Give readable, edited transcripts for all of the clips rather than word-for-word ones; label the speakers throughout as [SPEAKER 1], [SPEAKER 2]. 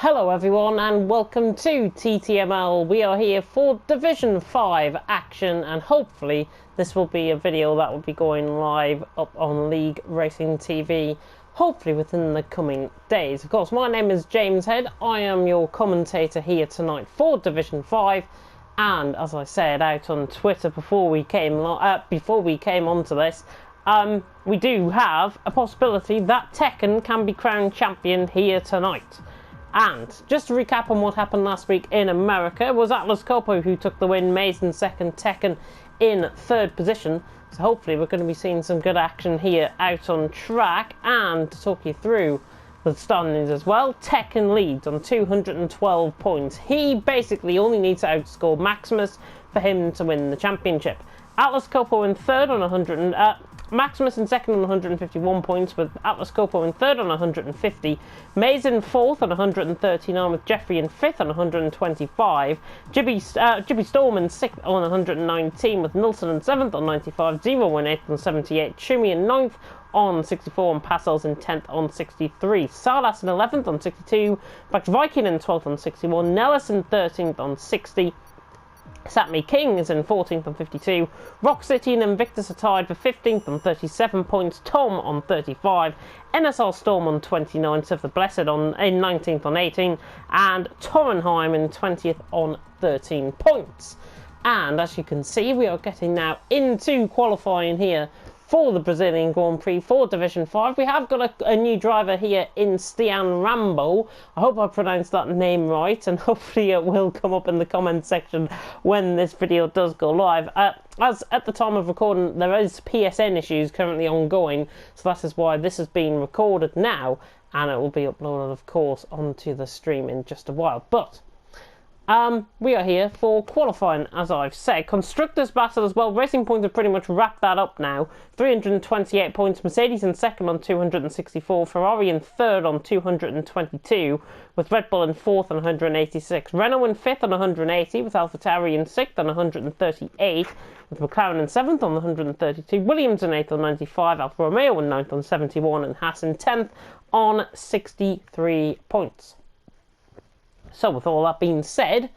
[SPEAKER 1] Hello everyone and welcome to TTML. We are here for Division 5 action, and hopefully this will be a video that will be going live up on League Racing TV hopefully within the coming days. Of course, my name is James Head. I am your commentator here tonight for Division 5, and as I said out on Twitter before we came onto this, we do have a possibility that Tekken can be crowned champion here tonight. And just to recap on what happened last week in America, it was Atlas Coppo who took the win, Maze in second, Tekken in third position. So hopefully we're going to be seeing some good action here out on track. And to talk you through the standings as well, Tekken leads on 212 points. He basically only needs to outscore Maximus for him to win the championship. Atlas Coppo in third on 100, Maximus in second on 151 points, with Atlas Coppo in third on 150, Maze in fourth on 139, with Jeffrey in fifth on 125, Jibby Storm in sixth on 119, with Nilsson in seventh on 95, Zero in eighth on 78, Shumi in ninth on 64, and Passos in 10th on 63, Salas in 11th on 62, back to Viking in 12th on 61, Nellis in 13th on 60, Satmi King is in 14th on 52, Rock City and Invictus are tied for 15th on 37 points, Tom on 35, NSR Storm on 29, Sif the Blessed in 19th on 18, and Torrenheim in 20th on 13 points. And as you can see, we are getting now into qualifying here for the Brazilian Grand Prix for Division 5. We have got a new driver here in Stian Rambo. I hope I pronounced that name right, and hopefully it will come up in the comment section when this video does go live. As at the time of recording, there is PSN issues currently ongoing, so that is why this is being recorded now, and it will be uploaded, of course, onto the stream in just a while. But we are here for qualifying, as I've said. Constructors battle as well. Racing Point have pretty much wrapped that up now. 328 points. Mercedes in second on 264. Ferrari in third on 222. With Red Bull in fourth on 186. Renault in fifth on 180. With AlphaTauri in sixth on 138. With McLaren in seventh on 132. Williams in eighth on 95. Alfa Romeo in ninth on 71. And Haas in 10th on 63 points. So with all that being said,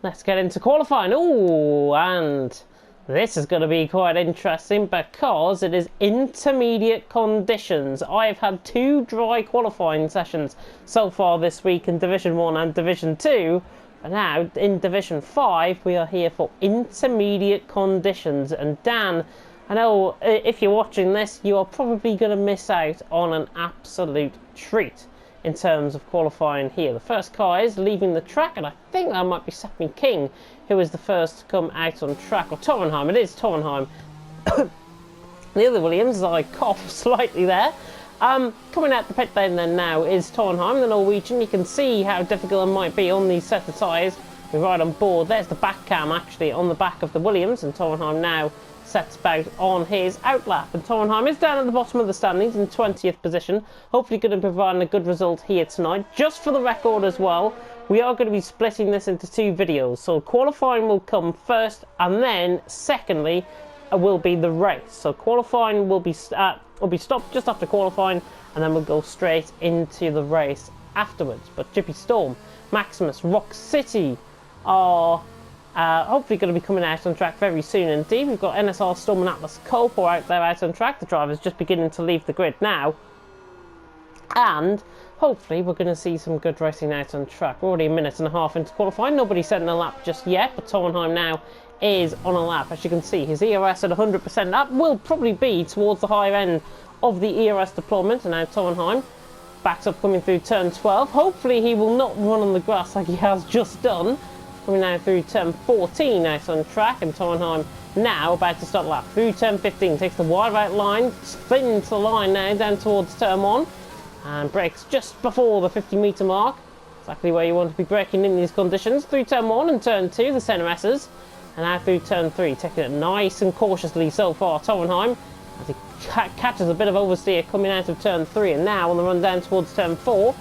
[SPEAKER 1] let's get into qualifying. Oh, and this is going to be quite interesting because it is intermediate conditions. I've had two dry qualifying sessions so far this week in Division 1 and Division 2. But now in Division 5 we are here for intermediate conditions. And Dan, I know if you're watching this, you are probably going to miss out on an absolute treat in terms of qualifying here. The first car is leaving the track, and I think that might be Sapmi King, who is the first to come out on track. Or Torrenheim, it is Torrenheim. The other Williams, as I cough slightly there. Coming out the pit lane then now is Torrenheim, the Norwegian. You can see how difficult it might be on these set of tyres. We're right on board. There's the back cam actually on the back of the Williams, and Torrenheim now sets about on his outlap. And Torrenheim is down at the bottom of the standings in 20th position. Hopefully going to provide a good result here tonight. Just for the record as well, we are going to be splitting this into two videos. So qualifying will come first, and then secondly will be the race. So qualifying will be stopped just after qualifying, and then we'll go straight into the race afterwards. But Jippy Storm, Maximus, Rock City are hopefully going to be coming out on track very soon indeed. We've got NSR Storm and Atlas Coppo out there out on track. The driver's just beginning to leave the grid now. And hopefully we're going to see some good racing out on track. We're already a minute and a half into qualifying. Nobody's setting a lap just yet, but Torrenheim now is on a lap. As you can see, his ERS at 100%. That will probably be towards the higher end of the ERS deployment. And now Torrenheim backs up coming through turn 12. Hopefully he will not run on the grass like he has just done. Coming now through turn 14 out on track, and Torrenheim now about to start lap. Through turn 15, takes the wide right line, spins the line now down towards turn 1, and brakes just before the 50-metre mark. Exactly where you want to be braking in these conditions. Through turn 1 and turn 2, the centre S's, and now through turn 3, taking it nice and cautiously so far, Torrenheim, as he catches a bit of oversteer coming out of turn 3, and now on the run down towards turn 4.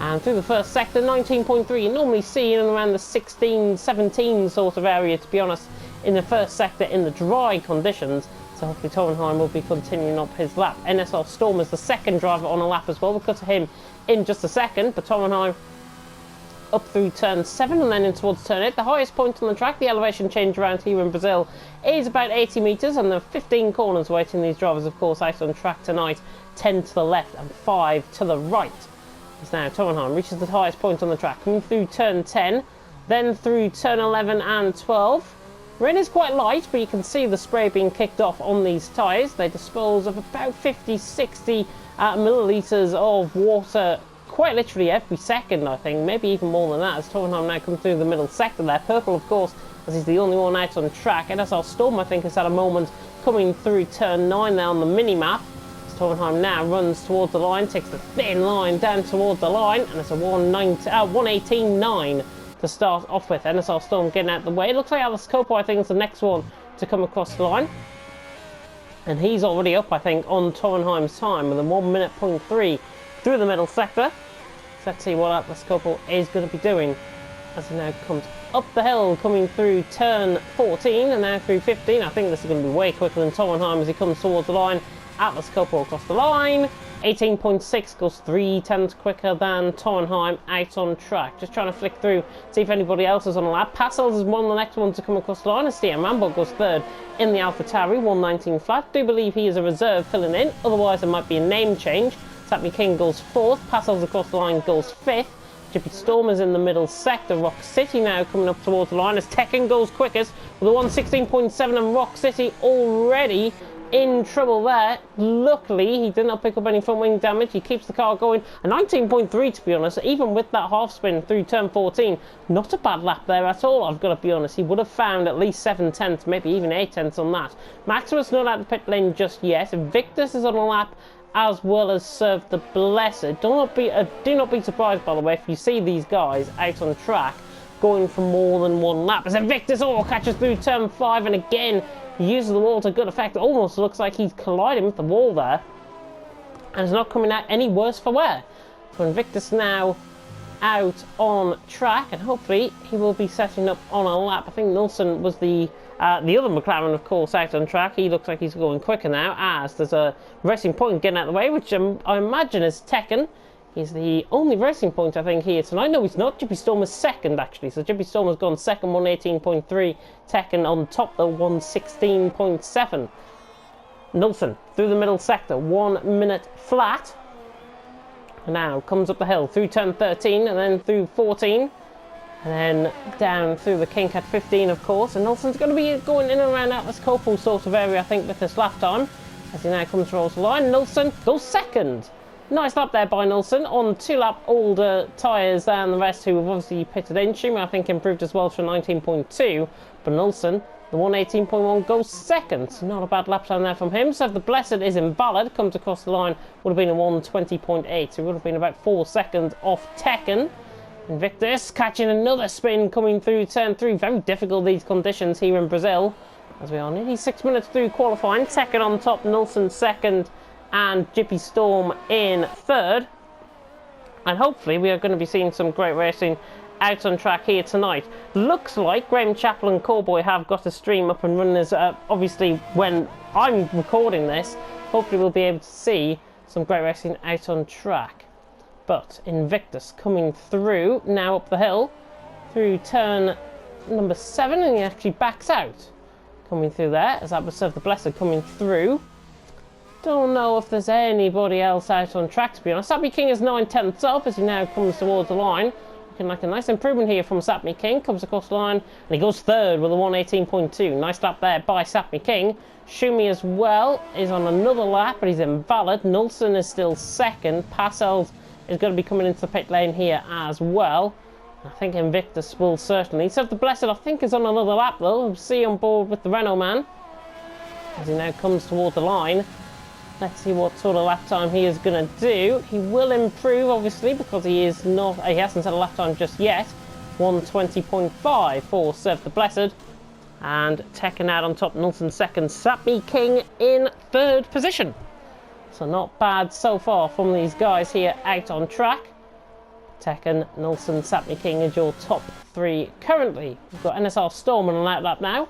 [SPEAKER 1] And through the first sector, 19.3, you normally see in and around the 16, 17 sort of area, to be honest, in the first sector in the dry conditions. So hopefully Torrenheim will be continuing up his lap. NSR Storm is the second driver on a lap as well. We'll cut to him in just a second, but Torrenheim up through turn 7 and then in towards turn 8. The highest point on the track, the elevation change around here in Brazil, is about 80 metres, and there are 15 corners waiting these drivers, of course, out on track tonight. 10 to the left and 5 to the right. As now Torenheim reaches the highest point on the track, coming through turn 10, then through turn 11 and 12. Rain is quite light, but you can see the spray being kicked off on these tyres. They dispose of about 50-60 millilitres of water quite literally every second, I think, maybe even more than that, as Torenheim now comes through the middle sector there. Purple, of course, as he's the only one out on track. NSR Storm, I think, has had a moment coming through turn 9 there on the mini-map. As Torenheim now runs towards the line, takes the thin line down towards the line, and it's a 118.9 to start off with. NSR Storm getting out of the way. It looks like Alice Copo, I think, is the next one to come across the line. And he's already up, I think, on Torenheim's time with a 1 minute point 3 through the middle sector. So let's see what Atlas Copel is going to be doing as he now comes up the hill, coming through turn 14 and now through 15. I think this is going to be way quicker than Torenheim as he comes towards the line. Atlas Copel across the line. 18.6 goes 3/10 quicker than Torenheim out on track. Just trying to flick through, see if anybody else is on the lap. Passels is one of the next ones to come across the line. As Stian Rambo goes third in the AlphaTauri, 119 flat. Do believe he is a reserve filling in, otherwise there might be a name change. Sapmi King goes 4th, Passels across the line goes 5th. Jippy Storm is in the middle sector. Rock City now coming up towards the line as Tekken goes quickest with a 116.7, and Rock City already in trouble there. Luckily, he did not pick up any front wing damage. He keeps the car going. A 19.3 to be honest, even with that half spin through turn 14. Not a bad lap there at all, I've got to be honest. He would have found at least 7/10, maybe even 8/10 on that. Maximus not out the pit lane just yet. Invictus is on a lap, as well as Serve the Blessed. Do not be surprised, by the way, if you see these guys out on track going for more than one lap. As Invictus catches through turn 5 and again uses the wall to good effect. It almost looks like he's colliding with the wall there, and it's not coming out any worse for wear. So Invictus now out on track, and hopefully he will be setting up on a lap. I think Nilsson was the other McLaren, of course, out on track. He looks like he's going quicker now, as there's a racing point getting out of the way, which I imagine is Tekken. He's the only racing point, I think, here tonight. No, he's not. Jippy Storm is second, actually. So Jippy Storm has gone second, 118.3. Tekken on top, though, 116.7. Nilsson through the middle sector, 1 minute flat. And now comes up the hill through turn 13 and then through 14. And then down through the kink at 15, of course. And Nilsson's going to be going in and around Atlas Copel sort of area, I think, with this lap time. As he now comes towards the line, Nilsson goes second. Nice lap there by Nilsson on 2 lap older tyres than the rest, who have obviously pitted in. Schumi, I think, improved as well to a 19.2. But Nilsson, the 118.1, goes second. Not a bad lap time there from him. So if the Blessed is invalid, comes across the line, would have been a 120.8. So it would have been about 4 seconds off Tekken. Invictus catching another spin coming through turn 3. Very difficult, these conditions here in Brazil, as we are nearly 6 minutes through qualifying. Tekken on top, Nilsson second, and Jippy Storm in third. And hopefully we are going to be seeing some great racing out on track here tonight. Looks like Graham Chappell and Callboy have got a stream up and running, as obviously when I'm recording this, hopefully we'll be able to see some great racing out on track. But Invictus coming through now up the hill through turn number 7, and he actually backs out coming through there, as that was Serve the Blessed coming through. Don't know if there's anybody else out on track, to be honest. Sapmi King is 9/10 up as he now comes towards the line. Looking like a nice improvement here from Sapmi King. Comes across the line and he goes third with a 118.2. Nice lap there by Sapmi King. Schumi as well is on another lap, but he's invalid. Nilsson is still second. Passels is going to be coming into the pit lane here as well. I think Invictus will certainly. So the Blessed, I think, is on another lap though. We'll see on board with the Renault man as he now comes toward the line. Let's see what sort of lap time he is going to do. He will improve, obviously, because he hasn't had a lap time just yet. 120.5 for Serve the Blessed. And Tekken out on top, Nilsson second, Sapmi King in third position. So not bad so far from these guys here out on track. Tekken, Nilsson, Sapmi King is your top 3 currently. We've got NSR Storm on an outlap now.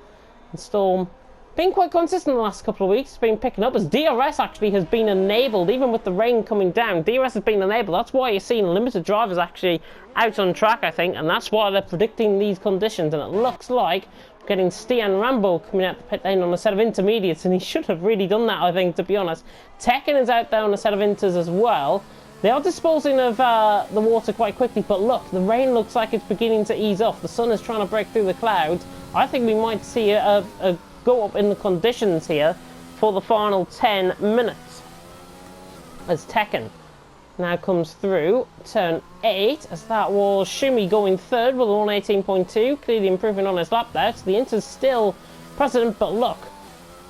[SPEAKER 1] And Storm been quite consistent the last couple of weeks. It's been picking up as DRS actually has been enabled, even with the rain coming down. DRS has been enabled. That's why you're seeing limited drivers actually out on track, I think, and that's why they're predicting these conditions. And it looks like we're getting Stian Rambo coming out the pit lane on a set of intermediates, and he should have really done that, I think, to be honest. Tekken is out there on a set of inters as well. They are disposing of the water quite quickly, but look, the rain looks like it's beginning to ease off. The sun is trying to break through the clouds. I think we might see a go up in the conditions here for the final 10 minutes as Tekken now comes through turn 8, as that was Shumi going third with a 118.2, clearly improving on his lap there. So the Inter's still precedent, but look,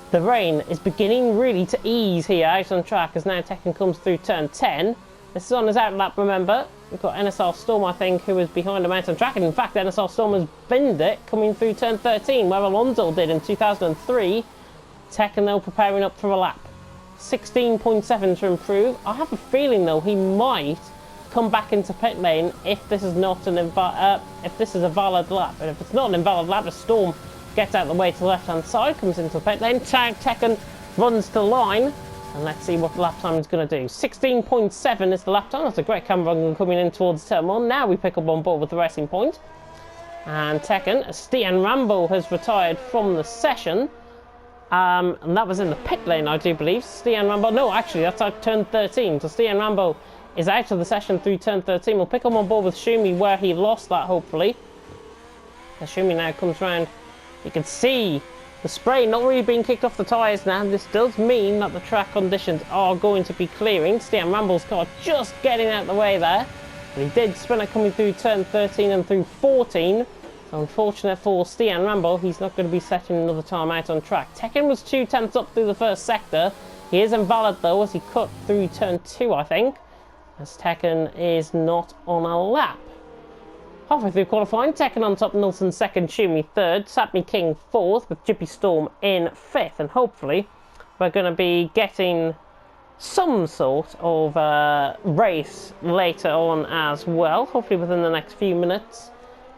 [SPEAKER 1] the rain is beginning really to ease here out on track as now Tekken comes through turn 10. This is on his out lap, remember. We've got NSR Storm, I think, who is behind him out on track. And in fact, NSR Storm has binned it coming through turn 13, where Alonso did in 2003. Tekken, though, preparing up for a lap. 16.7 to improve. I have a feeling, though, he might come back into pit lane if this is not an if this is a valid lap. And if it's not an invalid lap, the Storm gets out of the way to the left-hand side, comes into the pit lane. Tekken runs to line. And let's see what the lap time is going to do. 16.7 is the lap time. That's a great camera angle coming in towards turn 1. Now we pick up on board with the Racing Point. And Tekken, Stian Rambo has retired from the session. And that was in the pit lane, I do believe. Stian Rambo, no, actually, that's at turn 13. So Stian Rambo is out of the session through turn 13. We'll pick up on board with Shumi where he lost that, hopefully. As Shumi now comes round, you can see the spray not really being kicked off the tyres now. This does mean that the track conditions are going to be clearing. Stian Rambo's car just getting out of the way there. But he did spin it coming through turn 13 and through 14. So unfortunate for Stian Rambo, he's not going to be setting another time out on track. Tekken was 2/10 up through the first sector. He is invalid though as he cut through turn 2, I think. As Tekken is not on a lap. Halfway through qualifying, Tekken on top, Nilsson second, Shumi third, Sapmi King fourth, with Jippy Storm in fifth. And hopefully we're going to be getting some sort of race later on as well, hopefully within the next few minutes.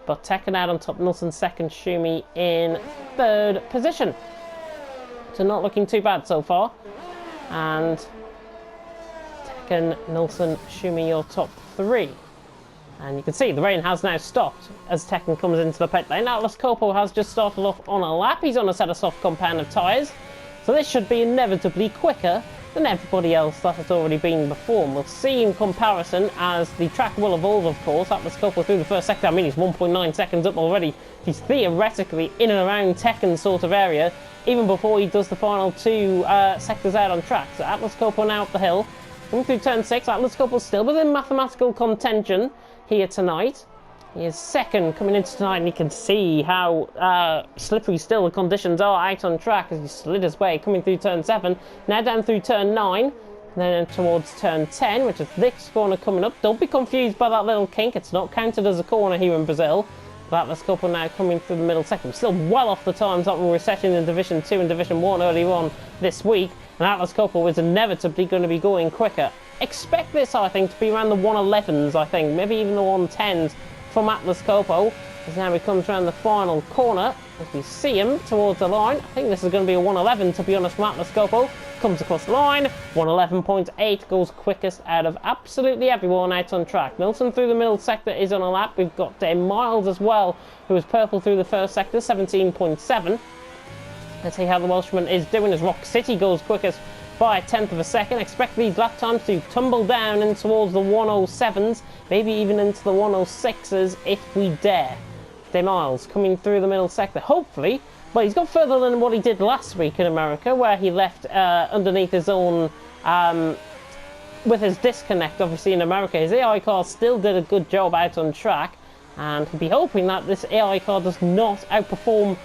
[SPEAKER 1] But Tekken out on top, Nilsson second, Shumi in third position. So not looking too bad so far. And Tekken, Nilsson, Shumi your top three. And you can see the rain has now stopped as Tekken comes into the pit lane. Atlas Coppo has just started off on a lap. He's on a set of soft compound tyres. So this should be inevitably quicker than everybody else that has already been before. And we'll see in comparison as the track will evolve, of course. Atlas Coppo through the first sector. I mean, he's 1.9 seconds up already. He's theoretically in and around Tekken's sort of area, even before he does the final two sectors out on track. So Atlas Coppo now up the hill. Coming through turn 6, Atlas Coppo still within mathematical contention here tonight. He is second coming into tonight, and you can see how slippery still the conditions are out on track as he slid his way coming through turn 7, now down through turn 9, and then towards turn 10, which is this corner coming up. Don't be confused by that little kink, it's not counted as a corner here in Brazil. But Atlas Coppo now coming through the middle sector. We're still well off the times that we were setting in Division 2 and Division 1 earlier on this week, and Atlas Coppo is inevitably going to be going quicker. Expect this, I think, to be around the 111s, I think, maybe even the 110s from Atlas Coppo. As now he comes around the final corner, as we see him towards the line. I think this is going to be a 111, to be honest, from Atlas Coppo. Comes across the line, 111.8, goes quickest out of absolutely everyone out on track. Nilsson through the middle sector is on a lap. We've got Miles as well, who is purple through the first sector, 17.7. Let's see how the Welshman is doing as Rock City goes quickest by 1/10 of a second. Expect these lap times to tumble down in towards the 107s, maybe even into the 106s if we dare. Miles coming through the middle sector, hopefully. Well, he's got further than what he did last week in America, where he left underneath his own, with his disconnect, obviously, in America. His AI car still did a good job out on track, and he'd be hoping that this AI car does not outperform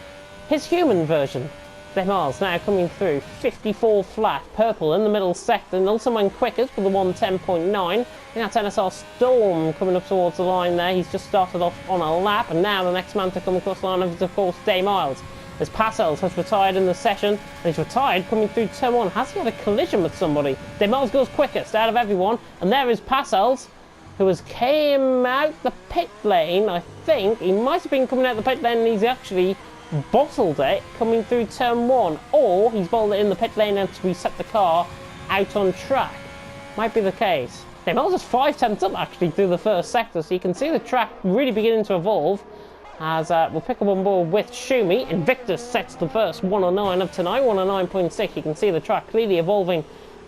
[SPEAKER 1] his human version. Miles now coming through, 54 flat, purple in the middle sector, and also went quickest with the 110.9. I think that's NSR Storm coming up towards the line there. He's just started off on a lap, and now the next man to come across the line is, of course, Miles. As Passels has retired in the session, and he's retired coming through turn 1. Has he had a collision with somebody? Miles goes quickest out of everyone, and there is Passels, who has came out the pit lane, I think. He might have been coming out the pit lane, and he's actually bottled it coming through turn 1, or he's bottled it in the pit lane and to reset the car out on track. Might be the case. TTML just 5 tenths up actually through the first sector, so you can see the track really beginning to evolve. As we'll pick up on board with Schumi. Invictus sets the first 109 of tonight, 109.6. You can see the track clearly evolving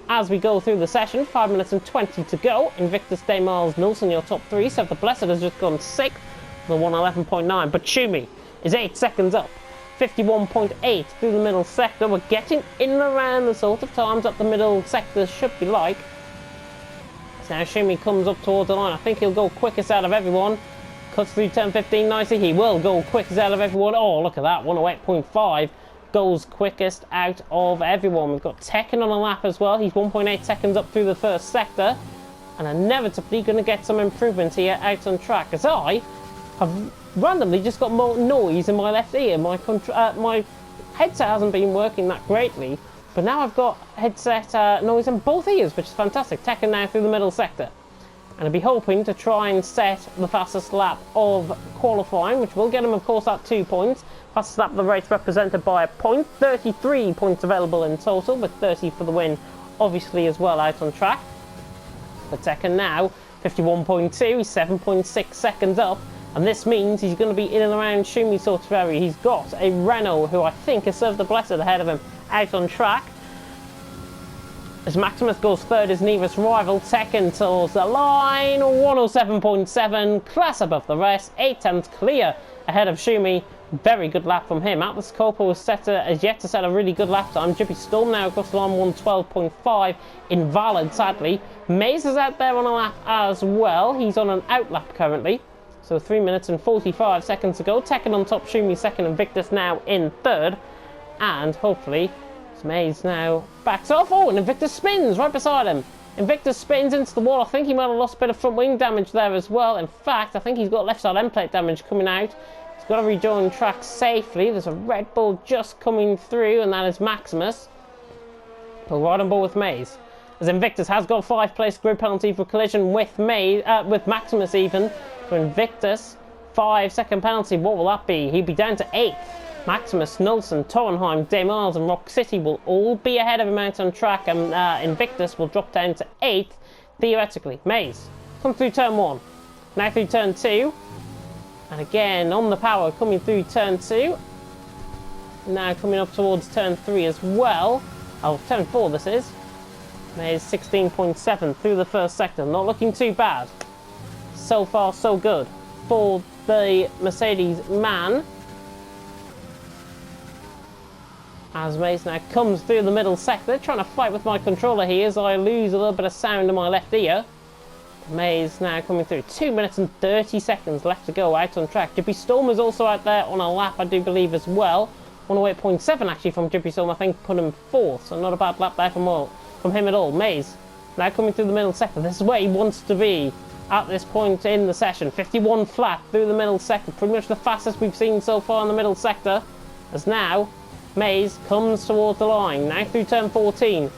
[SPEAKER 1] as we go through the session. 5 minutes and 20 to go. Invictus, Day Miles, Nilsson, your top 3. So the Blessed has just gone 6th, the 111.9. But Schumi is 8 seconds up, 51.8 through the middle sector. We're getting in and around the sort of times that the middle sector should be like. So now Schumi comes up towards the line. I think he'll go quickest out of everyone. Cuts through turn 15 nicely. He will go quickest out of everyone. Oh, look at that. 108.5 goes quickest out of everyone. We've got Tekken on a lap as well. He's 1.8 seconds up through the first sector. And inevitably going to get some improvement here out on track. As I have randomly just got more noise in my left ear. My headset hasn't been working that greatly. But now I've got headset noise in both ears, which is fantastic. Tekken now through the middle sector. And I'll be hoping to try and set the fastest lap of qualifying, which will get him, of course, at 2 points. Fastest lap of the race represented by a point. 33 points available in total, with 30 for the win, obviously, as well, out on track. For Tekken now, 51.2, he's 7.6 seconds up. And this means he's going to be in and around Schumi sort of area. He's got a Renault, who I think has served the Blessed ahead of him, out on track. As Maximus goes third, his nearest rival, Tekken towards the line, 107.7, class above the rest, 8 tenths clear ahead of Schumi. Very good lap from him. Atlas Copa has yet to set a really good lap time. Jippy Storm now across the line, 112.5, invalid sadly. Maze is out there on a lap as well. He's on an out lap currently. So 3 minutes and 45 seconds to go. Tekken on top, Schumi second, Invictus now in third. And hopefully Maze now backs off. Oh, and Invictus spins right beside him. Invictus spins into the wall. I think he might have lost a bit of front wing damage there as well. In fact, I think he's got left side end plate damage coming out. He's got to rejoin track safely. There's a Red Bull just coming through, and that is Maximus. But right on board with Maze. As Invictus has got 5 place grid penalty for collision with Maximus even. For Invictus, 5 second penalty. What will that be? He'd be down to 8th. Maximus, Nilsson, Torenheim, Demars and Rock City will all be ahead of him out on track, and Invictus will drop down to 8th, theoretically. Maze, come through turn 1, now through turn 2, and again on the power coming through turn 2, now coming up towards turn 3 as well. Oh, turn 4 this is. Maze 16.7 through the first sector, not looking too bad. So far so good for the Mercedes man. As Maze now comes through the middle sector, trying to fight with my controller here as I lose a little bit of sound in my left ear. Maze now coming through. 2 minutes and 30 seconds left to go out on track. Jippy Storm is also out there on a lap, I do believe, as well. 108.7 actually from Jippy Storm, I think, put him 4th, so not a bad lap there from him at all. Maze now coming through the middle sector. This is where he wants to be at this point in the session. 51 flat through the middle sector, pretty much the fastest we've seen so far in the middle sector. As now Maze comes towards the line, now through turn 14,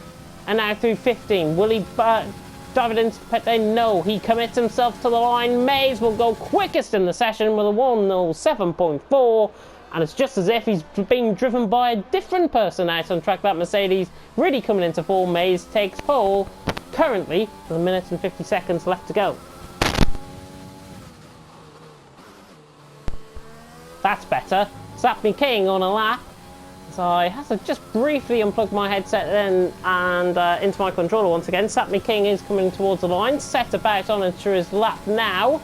[SPEAKER 1] and now through 15. Will he dive it into the pit lane? No, he commits himself to the line. Maze will go quickest in the session with a 107.4, and it's just as if he's being driven by a different person out on track. That Mercedes really coming into form. Maze takes pole, currently with 1 minute and 50 seconds left to go. That's better. Slap Me King on a lap. So I have to just briefly unplug my headset then and into my controller once again. Slap Me King is coming towards the line, set about on into his lap now.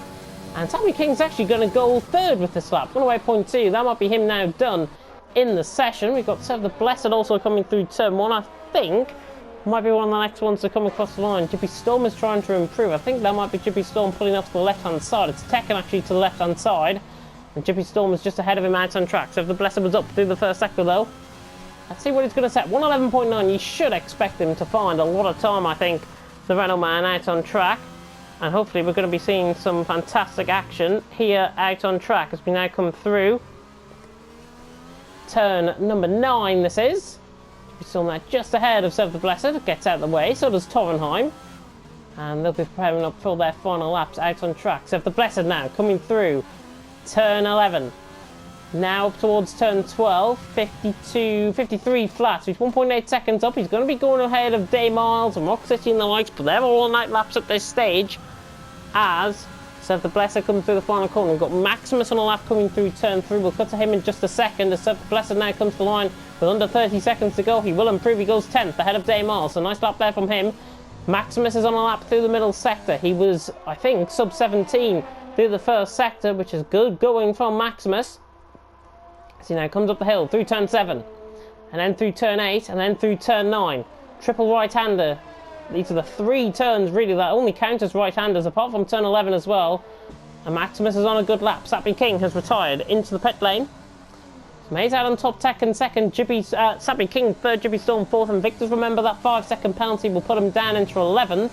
[SPEAKER 1] And Slap Me King's actually going to go third with this lap. 108.2, that might be him now done in the session. We've got Serve the Blessed also coming through turn 1, I think. Might be one of the next ones to come across the line. Jippy Storm is trying to improve. I think that might be Jippy Storm pulling off to the left-hand side. It's Tekken actually to the left-hand side. And Jippy Storm is just ahead of him out on track. So if the Blessed was up through the first sector though, let's see what he's going to set. 111.9, you should expect him to find a lot of time, I think, the Renault man out on track. And hopefully we're going to be seeing some fantastic action here out on track as we now come through turn number 9 this is. Jippy Storm there just ahead of Serve the Blessed, gets out of the way, so does Torenheim. And they'll be preparing up for their final laps out on track. Serve the Blessed now coming through turn 11. Now up towards turn 12, 53 flats, he's 1.8 seconds up. He's going to be going ahead of Day Miles and Rock City and the likes, but they're all night laps at this stage as Serve the Blessed comes through the final corner. We've got Maximus on a lap coming through turn 3. We'll cut to him in just a second as Serve the Blessed now comes to the line with under 30 seconds to go. He will improve, he goes 10th ahead of Day Miles, so nice lap there from him. Maximus is on a lap through the middle sector. He was, I think, sub 17 through the first sector, which is good going from Maximus. As he now comes up the hill through turn 7, and then through turn 8, and then through turn 9. Triple right-hander. These are the 3 turns, really, that only count as right-handers, apart from turn 11 as well. And Maximus is on a good lap. Sappy King has retired into the pit lane. Mays out on top, Tekken second, Sappy King third, Jibby Storm fourth, and Victor's, remember that 5-second penalty will put him down into 11th.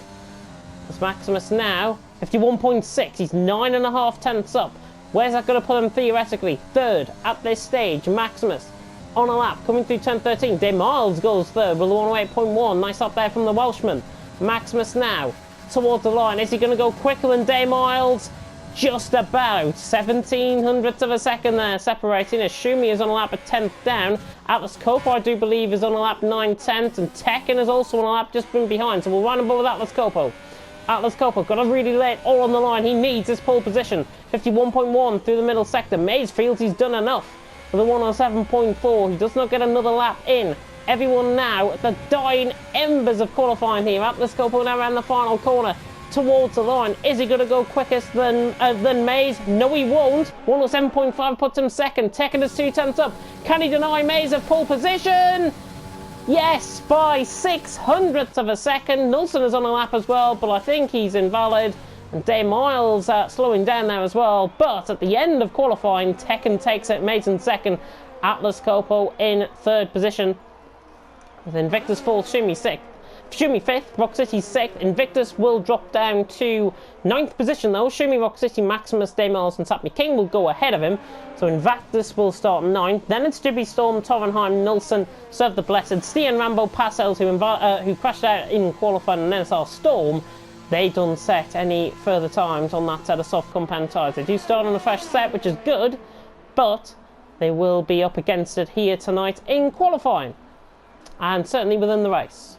[SPEAKER 1] As Maximus now, 51.6, he's 9.5 tenths up. Where's that going to put him theoretically? Third at this stage, Maximus on a lap, coming through turn 13. Day Miles goes third with a 108.1. Nice up there from the Welshman. Maximus now towards the line. Is he going to go quicker than Day Miles? Just about 1700ths of a second there separating. As Shumi is on a lap at 10th down. Atlas Copo, I do believe, is on a lap 9/10, and Tekken is also on a lap just been behind. So we'll run above with Atlas Copo. Atlas Copo got to really lay it all on the line. He needs his pole position. 51.1 through the middle sector. Mays feels he's done enough with a 107.4. He does not get another lap in. Everyone now at the dying embers of qualifying here. Atlas Copo now around the final corner towards the line. Is he going to go quickest than Mays? No, he won't. 107.5 puts him second. Tekken is 2 tenths up. Can he deny Mays of pole position? Yes, by 600ths of a second. Nilsson is on a lap as well, but I think he's invalid. And Day Miles slowing down there as well. But at the end of qualifying, Tekken takes it. Mays in second. Atlas Copo in third position. With Invictus fourth, Shumi fifth, Rock City sixth. Invictus will drop down to 9th position though. Shumi, Rock City, Maximus, Day Miles and Sappy King will go ahead of him. So Invictus will start 9th. Then it's Jibby Storm, Torrenheim, Nilsson, Serve the Blessed, Stian, Rambo, Parcells, who crashed out in qualifying, and NSR Storm. They don't set any further times on that set of soft compound tyres. They do start on a fresh set, which is good, but they will be up against it here tonight in qualifying, and certainly within the race.